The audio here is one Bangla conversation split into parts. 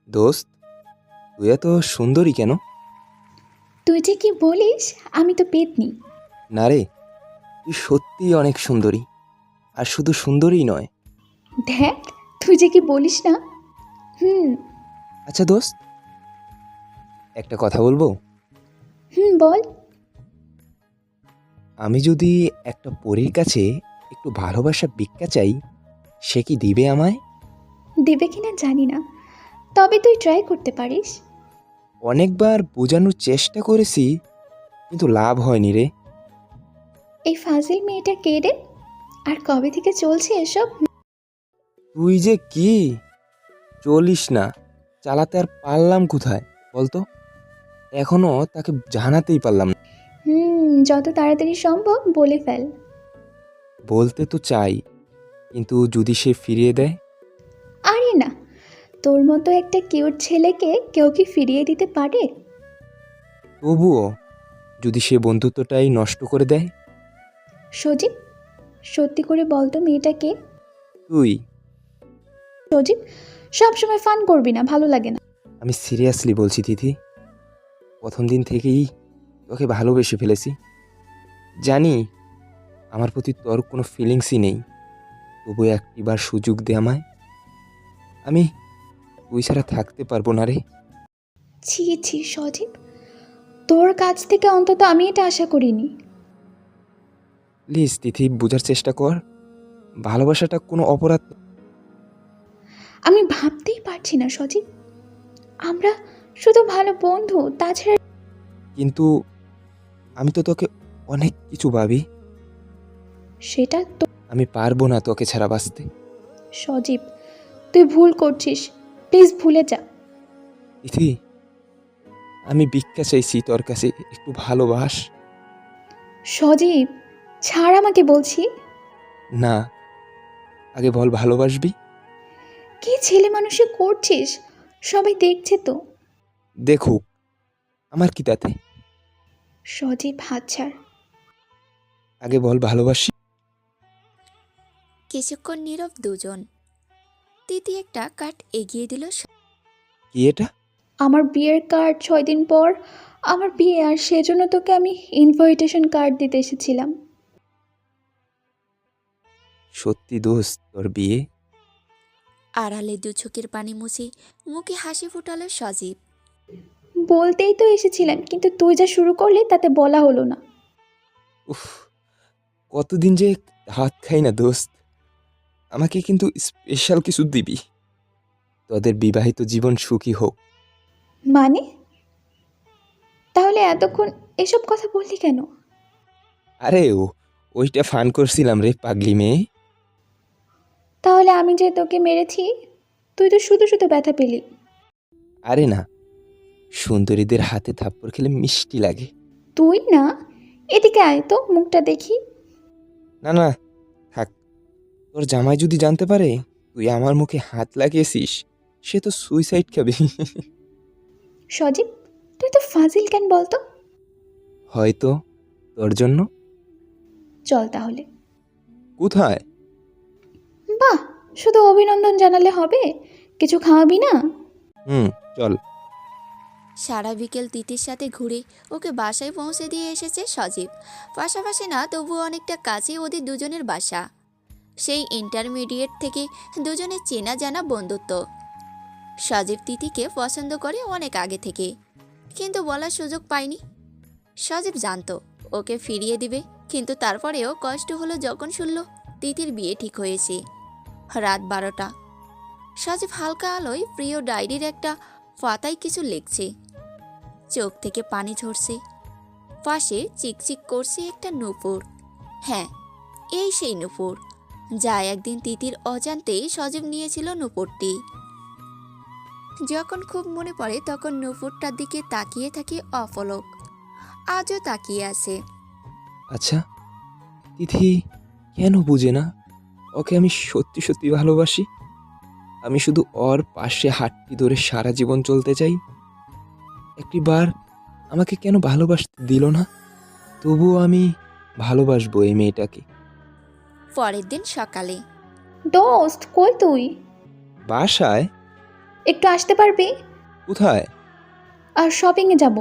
দোস্ত, তুই এত সুন্দরী কেন? তুই যে কি বলিস, আমি তো পেতনি। না রে, তুই সত্যিই অনেক সুন্দরী। আর শুধু সুন্দরী নয়। দেখ, তুই যে কি বলিস না। হুম। আচ্ছা দোস্ত, একটা কথা বলবো? হুম, বল। আমি যদি একটা পরীর কাছে একটু ভালোবাসা ভিক্ষা চাই, সে কি দিবে আমায়? দেবে কিনা জানি না, তবে তুই ট্রাই করতে পারিস। অনেকবার বোঝানোর চেষ্টা করেছি, কিন্তু লাভ হয়নি রে। এই ফাজিল মেয়েটা কে রে? আর কবে থেকে চলছে এসব? তুই যে কি চলিস না, চালাতে আর পারলাম কোথায় বলতো? এখনো তাকে জানাতেই পারলাম না। যত তাড়াতাড়ি সম্ভব বলে ফেল। বলতে তো চাই, কিন্তু যদি সে ফিরিয়ে দেয়? আরে না, তোর মতো একটা কিউট ছেলেকে কেউ কি ফিরিয়ে দিতে পারে? তবুও যদি সে বন্ধুত্বটাই নষ্ট করে দেয়? সজীব, সত্যি করে বলতো মেয়েটা কে? তুই। সজীব, সবসময় ফান করবি না, ভালো লাগে না। আমি সিরিয়াসলি বলছি তিথি, প্রথম দিন থেকেই তোকে ভালোবেসে ফেলেছি। জানি আমার প্রতি তোর কোনো ফিলিংসই নেই, তবু একটিবার সুযোগ দে আমায়। আমি তুই ছাড়া থাকতে পারবো না রে। ছি ছি সজীব, তোর কাছ থেকে অন্তত আমি এটা আশা করিনি। প্লিজ তিথি, বোঝার চেষ্টা কর। ভালোবাসাটা কোনো অপরাধ নয়। আমি ভাবতেই পারছি না সজীব, আমরা শুধু ভালো বন্ধু, তাছাড়া। কিন্তু আমি তো তোকে অনেক কিছু ভাবি। সেটা তো। আমি পারবো না তোকে ছাড়া বাঁচতে। সজীব, তুই ভুল করছিস, প্লিজ ভুলে যা। তিথি, আমি ভিক্ষা চাইছি তোর কাছে, একটু ভালোবাস। সজীব, ছাড় আমাকে বলছি। না, আগে বল ভালোবাসবি? কি ছেলে মানুষে করছিস, সবাই দেখছে তো। দেখুক, আমার কি তাতে? সজীব, হাত ছাড়। আগে বল ভালোবাসি। কিছুক্ষণ নীরব দুজন। তিতি একটা কাঠ এগিয়ে দিল। কি এটা? আমার বিয়ের কার্ড, 6 দিন পর আমার বিয়ে, আর সেজন্য তোকে আমি ইনভাইটেশন কার্ড দিতে এসেছিলাম। সত্যি দোস্ত, তোর বিয়ে? আড়ালে দু চোখের পানি মুছে মুখে হাসি ফুটালো সজীব। বলতেই তো এসেছিলাম, কিন্তু তুই যা শুরু করলি তাতে বলা হলো না। উফ, কতদিন যে ভাত খাই না দোস্ত। আমাকে কিন্তু স্পেশাল কিছু দিবি। তোদের বিবাহিত জীবন সুখী হোক। মানে, তাহলে এতক্ষণ এসব কথা বললি কেন? আরে ওইটা ফান করছিলাম রে পাগলি মেয়ে। তাহলে আমি যে তোকে মেরেছি, তুই তো শুধু শুধু ব্যথা পেলি। আরে না, সুন্দরীদের হাতে থাপ্পড় খেলে মিষ্টি লাগে। তুই না, এদিকে আয় তো, মুখটা দেখি। না না, থাক। তোর জামাই যদি জানতে পারে তুই আমার মুখে হাত লাগিয়েছিস, সে তো সুইসাইড খাবে। সজীব, তুই তো ফাজিল কেন বলতো? হয়তো তোর জন্য। চল তাহলে। কোথায়? বাহ, শুধু অভিনন্দন জানালে হবে? কিছু খাওয়াবি না? চল। সারা বিকেল তিতির সাথে ঘুরে ওকে বাসায় পৌঁছে দিয়ে এসেছে সজীব। পাশাপাশি না, তবুও অনেকটা কাছে ওদের দুজনের বাসা। সেই ইন্টারমিডিয়েট থেকে দুজনের চেনা জানা বন্ধুত্ব। সজীব তিতিকে পছন্দ করে অনেক আগে থেকে, কিন্তু বলার সুযোগ পায়নি। সজীব জানতো ওকে ফিরিয়ে দিবে, কিন্তু তারপরেও কষ্ট হলো যখন শুনল তিতির বিয়ে ঠিক হয়েছে। রাত 12টা। সজীব হালকা আলোয় প্রিয় ডায়েরির একটা পাতায় কিছু লিখছে। চোখ থেকে পানি ঝরছে। পাশে চিকচিক করছে একটা নূপুর। হ্যাঁ, এই সেই নূপুর যা একদিন তিতির অজান্তেই সজীব নিয়েছিল। নূপুরটি যখন খুব মনে পড়ে তখন নূপুরটার দিকে তাকিয়ে থাকি অপলক। আজও তাকিয়ে আছে। আচ্ছা, তিথি কেন বুঝে না ওকে আমি সত্যি সত্যি ভালোবাসি? আমি শুধু ওর পাশে হাতটি ধরে সারা জীবন চলতে চাই। একটিবার আমাকে কেন ভালোবাসতে দিল না? তবুও আমি ভালোবাসবো এই মেয়েটাকে। পরের দিন সকালে দোস্ত, কই তুই? বাসায়? একটু আসতে পারবি? কোথায়? আর শপিংয়ে যাব।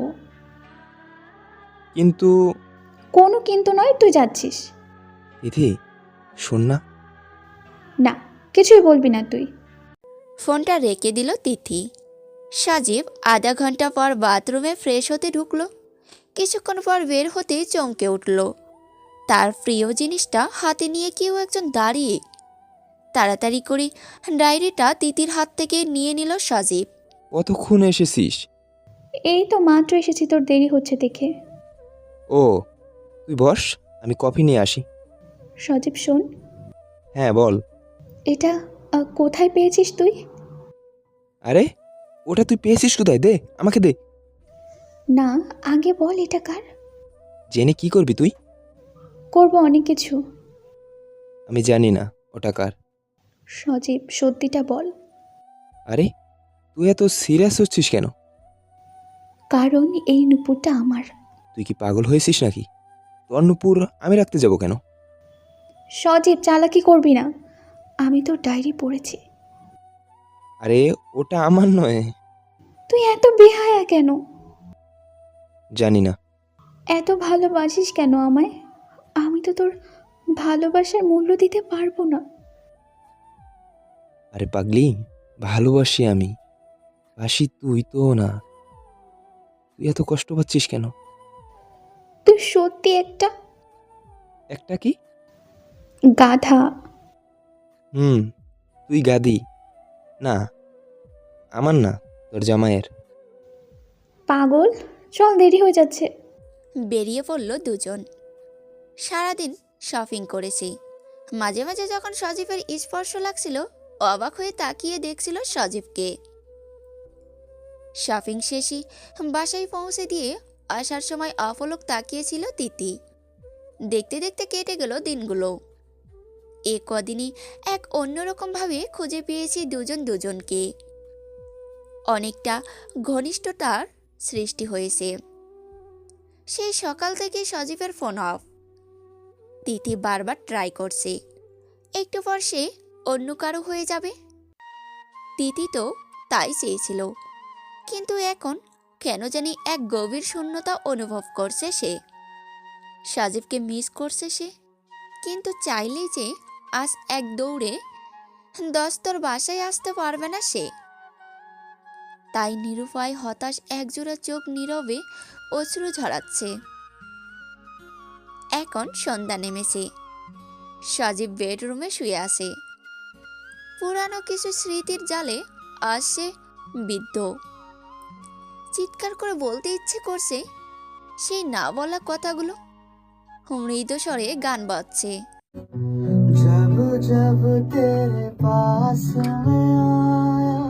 কিন্তু কোনো কিন্তু নয়, তুই যাচ্ছিস। তিথি, শোন না। না, কিছুই বলবি না তুই। ফোনটা রেখে দিল তিথি। সজীব আধা ঘন্টা পর বাথরুমে ফ্রেশ হতে ঢুকলো। কিছুক্ষণ পর বের হতেই চমকে উঠল। তার প্রিয় জিনিসটা হাতে নিয়ে কেউ একজন দাঁড়িয়ে। তাড়াতাড়ি করে ডায়েরিটা তিতির হাত থেকে নিয়ে নিল সজীব। কতক্ষণ এসেছিস? এই তো মাত্র এসেছি, তোর দেরি হচ্ছে দেখে। ও, তুই বস, আমি কফি নিয়ে আসি। সজীব শোন, হ্যাঁ বল। এটা কোথায় পেয়েছিস তুই? আরে, ওটা তুই পেয়েছিস কোথায়? দে, আমাকে দে। না, আগে বল এটা কার। জেনে কি করবি তুই? করবো অনেক কিছু। আমি জানি না ওটা কার। সজীব সত্যিটা বল। আরে, তুই এত সিরিয়াস হচ্ছিস কেন? কারণ এই নুপুরটা আমার। তুই কি পাগল হয়েছিস নাকি? তোর নুপুর আমি রাখতে যাব কেন? সজীব চালাকি করবি না, আমি তোর ডায়েরি পড়েছি। আরে, ওটা আমার নয়। তুই এত বেহায়া কেন? জানি না। এত ভালোবাসিস কেন আমায়? আমি তো তোর ভালোবাসার মূল্য দিতে পারবো না। আরে পাগলি, ভালোবাসি আমি, বাসি তুই তো না। তুই এত কষ্ট পাচ্ছিস কেন? তুই সত্যি একটা একটা কি? গাধা। তুই গাদি। না, আমার না, তোর জামাইয়ের। পাগল, চল দেরি হয়ে যাচ্ছে। বেরিয়ে পড়ল দুজন। সারাদিন শপিং করেছি। মাঝে মাঝে যখন সজীবের স্পর্শ লাগছিল, অবাক হয়ে তাকিয়ে দেখছিল সজীবকে। শপিং শেষে বাসায় পৌঁছে দিয়ে আসার সময় অপলক তাকিয়েছিল তিতি। দেখতে দেখতে কেটে গেল দিনগুলো। এ কদিনই এক অন্যরকমভাবে খুঁজে পেয়েছি দুজন দুজনকে। অনেকটা ঘনিষ্ঠতার সৃষ্টি হয়েছে। সেই সকাল থেকে সজীবের ফোন অফ। তিথি বারবার ট্রাই করছে, একটু পর সে অন্য কারো হয়ে যাবে। তিথি তো তাই চেয়েছিল, কিন্তু এখন কেন জানি এক গভীর শূন্যতা অনুভব করছে সে। সজীবকে মিস করছে সে, কিন্তু চাইলেই যে আজ এক দৌড়ে দস্তর বাসায় আসতে পারবে না সে। তাই নিরুপায় হতাশ একজোড়া চোখ নীরবে অশ্রু ঝরাচ্ছে। এখন সন্ধ্যা নেমেছে। সজীব বেডরুমে শুয়ে আছে। পুরানো কিছু স্মৃতির জালে আজ সে বিদ্ধ। চিৎকার করে বলতে ইচ্ছে করছে সেই না বলা কথাগুলো। মৃদু স্বরে গান বাজছে। जब जब तेरे पास मैं आया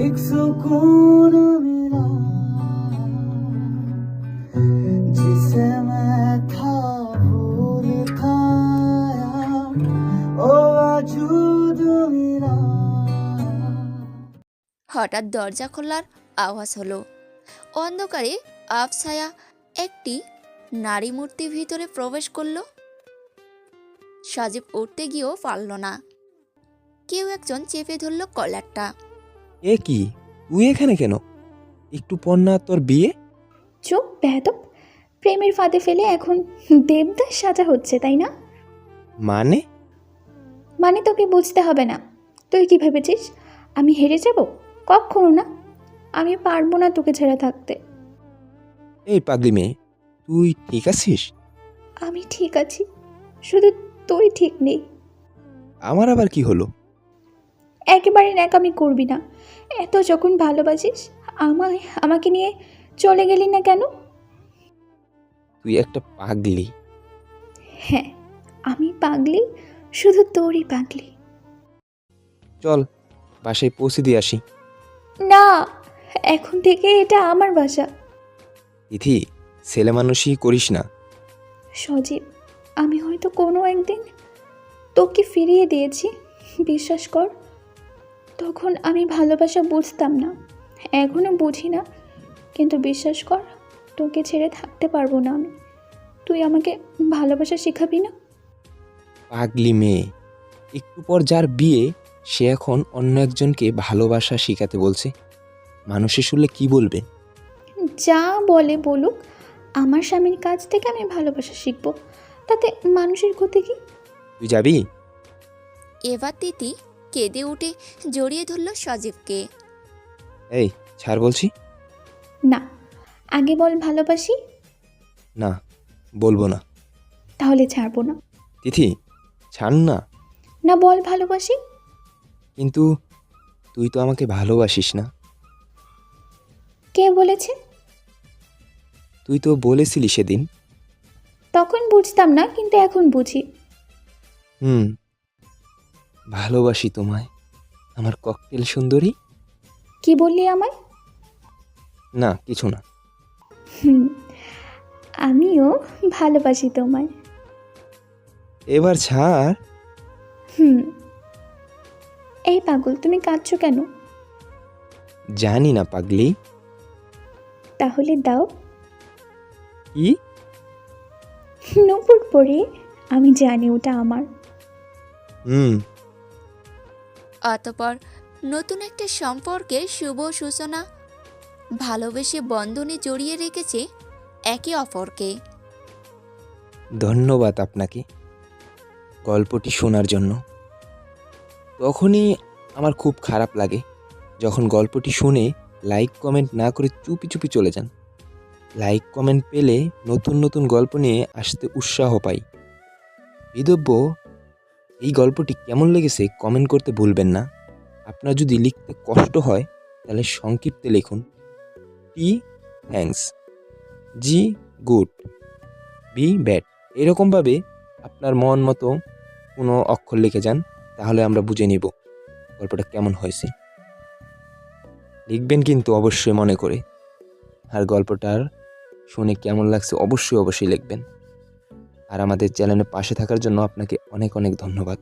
एक सुकून मिला जिसे मैं था भूल खाया ओ वजूद मेरा। হঠাৎ দরজা খোলার আওয়াজ হলো। অন্ধকারে আবছায়া একটি নারী মূর্তি ভিতরে প্রবেশ করলো। সজীব উঠতে গিয়েও পারল না। কেউ একজন চেপে ধরল কলারটা। এ কি, তুই এখানে কেন? একটু পর না তোর বিয়ে। চুপ বেয়াদব, প্রেমের ফাঁদে ফেলে এখন দেবদাস সাজা হচ্ছে, তাই না? মানে? মানে তোকে বুঝতে হবে না। তুই কি ভেবেছিস আমি হেরে যাব? কখনো না। আমি পারবো না তোকে ছেড়ে থাকতে। এই পাগলি মেয়ে, তুই ঠিক আছিস? আমি ঠিক আছি, শুধু তুই ঠিক নেই। আমার আবার কি হলো? একেবারে ন্যাকামি করবি না। এত যখন ভালোবাসিস আমাকে নিয়ে চলে গেলি না কেন? তুই একটা পাগলি। হ্যাঁ, আমি পাগলি, শুধু তোরই পাগলি। চল, বাসায় পৌঁছে দিয়ে আসি। না, এখন থেকে এটা আমার বাসা। তিথি, ছেলে মানুষই করিস না। সজীব, আমি হয়তো কোনো একদিন তোকে ফিরিয়ে দিয়েছি, বিশ্বাস কর। তখন আমি ভালোবাসা বুঝতাম না, এখনও বুঝি না, কিন্তু বিশ্বাস কর, তোকে ছেড়ে থাকতে পারবো না আমি। তুই আমাকে ভালোবাসা শেখাবি না? পাগলি মেয়ে, একটু পর যার বিয়ে সে এখন অন্য একজনকে ভালোবাসা শেখাতে বলছে। মানুষে শুনলে কি বলবে? যা বলে বলুক, আমার স্বামীর কাছ থেকে আমি ভালোবাসা শিখবো, তাতে মানুষের ক্ষতি কি? তুই যাবি? এবার তিথি কেঁদে উঠে জড়িয়ে ধরল সজীবকে। এই ছাড় বলছি। না, আগে বল ভালোবাসি, না, বলবো না। তাহলে ছাড়বো না। তিথি, ছাড় না। না, বল ভালোবাসি। কিন্তু তুই তো আমাকে ভালোবাসিস না। কে বলেছে? তুই তো বলেছিলি সেদিন। তখন বুঝতাম না, কিন্তু এখন বুঝি। ভালোবাসি তোমায়, আমার ককটেল সুন্দরী। কি বললি আমায়? না, কিছু না। হুম, আমিও ভালোবাসি তোমায়। এবার ছাড়। হুম। এই পাগল, তুমি কাঁদছো কেন? জানি না পাগলি। তাহলে দাও। কি? নূপুর পরে, আমি জানি ওটা আমার। হুম। অতপর নতুন একটা সম্পর্কের শুভ সূচনা। ভালোবেসে বন্ধনে জড়িয়ে রেখেছে একে অপরকে। ধন্যবাদ আপনাকে গল্পটি শোনার জন্য। তখনই আমার খুব খারাপ লাগে যখন গল্পটি শুনে লাইক কমেন্ট না করে চুপি চুপি চলে যান। লাইক কমেন্ট পেলে নতুন নতুন গল্প নিয়ে আসতে উৎসাহ পাই। বিদব্য, এই গল্পটি কেমন লেগেছে কমেন্ট করতে ভুলবেন না। আপনার যদি লিখতে কষ্ট হয় তাহলে সংক্ষিপ্তে লিখুন T thanks, G good, B bad, এরকমভাবে আপনার মন মতো কোনো অক্ষর লিখে যান, তাহলে আমরা বুঝে নিব গল্পটা কেমন হয়েছে। লিখবেন কিন্তু অবশ্যই মনে করে। আর গল্পটার শুনে কেমন লাগছে অবশ্যই লিখবেন। আর আমাদের চ্যানেলের পাশে থাকার জন্য আপনাকে অনেক অনেক ধন্যবাদ।